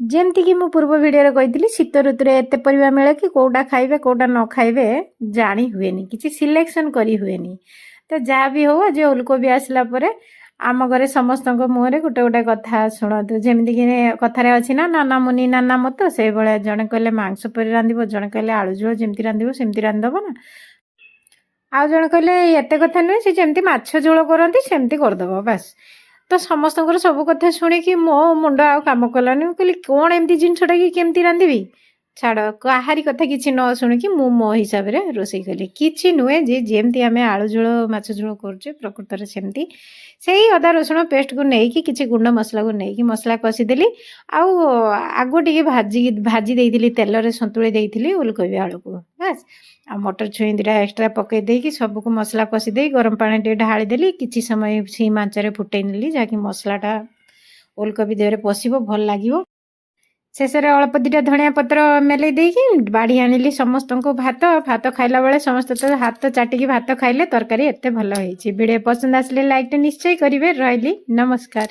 ଯେମିତି କି ମୁଁ ପୂର୍ବ ଭିଡ଼ିଓରେ କହିଥିଲି ଶୀତ ଋତୁରେ ଏତେ ପରିବା ମିଳେ କି କେଉଁଟା ଖାଇବେ କେଉଁଟା ନ ଖାଇବେ ଜାଣି ହୁଏନି, କିଛି ସିଲେକ୍ସନ୍ କରି ହୁଏନି। ତ ଯାହା ବି ହଉ ଆଜି ଓଲକୋବି ଆସିଲା ପରେ ଆମ ଘରେ ସମସ୍ତଙ୍କ ମୁହଁରେ ଗୋଟେ ଗୋଟେ କଥା ଶୁଣନ୍ତୁ। ଯେମିତିକି କଥାରେ ଅଛି ନା ନାନା ମୁନି ନାନା ମତ, ସେଇଭଳିଆ ଜଣେ କହିଲେ ମାଂସ ପରି ରାନ୍ଧିବ, ଜଣେ କହିଲେ ଆଳୁ ଝୋଳ ଯେମିତି ରାନ୍ଧିବ ସେମିତି ରାନ୍ଧିଦେବ ନା, ଆଉ ଜଣେ କହିଲେ ଏତେ କଥା ନୁହେଁ, ସେ ଯେମିତି ମାଛ ଝୋଳ କରନ୍ତି ସେମିତି କରିଦେବ ବାସ୍। ତ ସମସ୍ତଙ୍କର ସବୁ କଥା ଶୁଣିକି ମୋ ମୁଣ୍ଡ ଆଉ କାମ କଲାନି। ମୁଁ କହିଲି କ'ଣ ଏମିତି ଜିନିଷଟା କି କେମିତି ରାନ୍ଧିବି? ଛାଡ଼, କାହାରି କଥା କିଛି ନ ଶୁଣିକି ମୁଁ ମୋ ହିସାବରେ ରୋଷେଇ କଲି। କିଛି ନୁହେଁ, ଯେ ଯେମିତି ଆମେ ଆଳୁ ଝୋଳ ମାଛ ଝୋଳ କରୁଛେ ପ୍ରକୃତରେ ସେମିତି ସେଇ ଅଦା ରସୁଣ ପେଷ୍ଟକୁ ନେଇକି କିଛି ଗୁଣ୍ଡ ମସଲାକୁ ନେଇକି ମସଲା କଷିଦେଲି। ଆଉ ଆଗ ଟିକେ ଭାଜି ଦେଇଥିଲି, ତେଲରେ ସନ୍ତୁଳି ଦେଇଥିଲି ଓଲକୋବି ଆଳୁକୁ ବାସ୍। ଆଉ ମଟର ଛୁଇଁ ଦୁଇଟା ଏକ୍ସଟ୍ରା ପକାଇ ଦେଇକି ସବୁକୁ ମସଲା କଷି ଦେଇ ଗରମ ପାଣି ଟିକେ ଢାଳିଦେଲି। କିଛି ସମୟ ସିମ୍ ଆଞ୍ଚରେ ଫୁଟେଇ ନେଲି, ଯାହାକି ମସଲାଟା ଓଲକୋବି ଦେହରେ ପଶିବ, ଭଲ ଲାଗିବ। ଶେଷରେ ଅଳ୍ପ ଦିଟା ଧଣିଆ ପତ୍ର ମେଲେଇ ଦେଇକି ବାଢ଼ି ଆଣିଲି ସମସ୍ତଙ୍କୁ ଭାତ ଖାଇଲା ବେଳେ ସମସ୍ତେ ତ ହାତ ଚାଟିକି ଭାତ ଖାଇଲେ। ତରକାରୀ ଏତେ ଭଲ ହେଇଛି। ଭିଡ଼ିଓ ପସନ୍ଦ ଆସିଲେ ଲାଇକ୍ଟା ନିଶ୍ଚୟ କରିବେ। ରହିଲି, ନମସ୍କାର।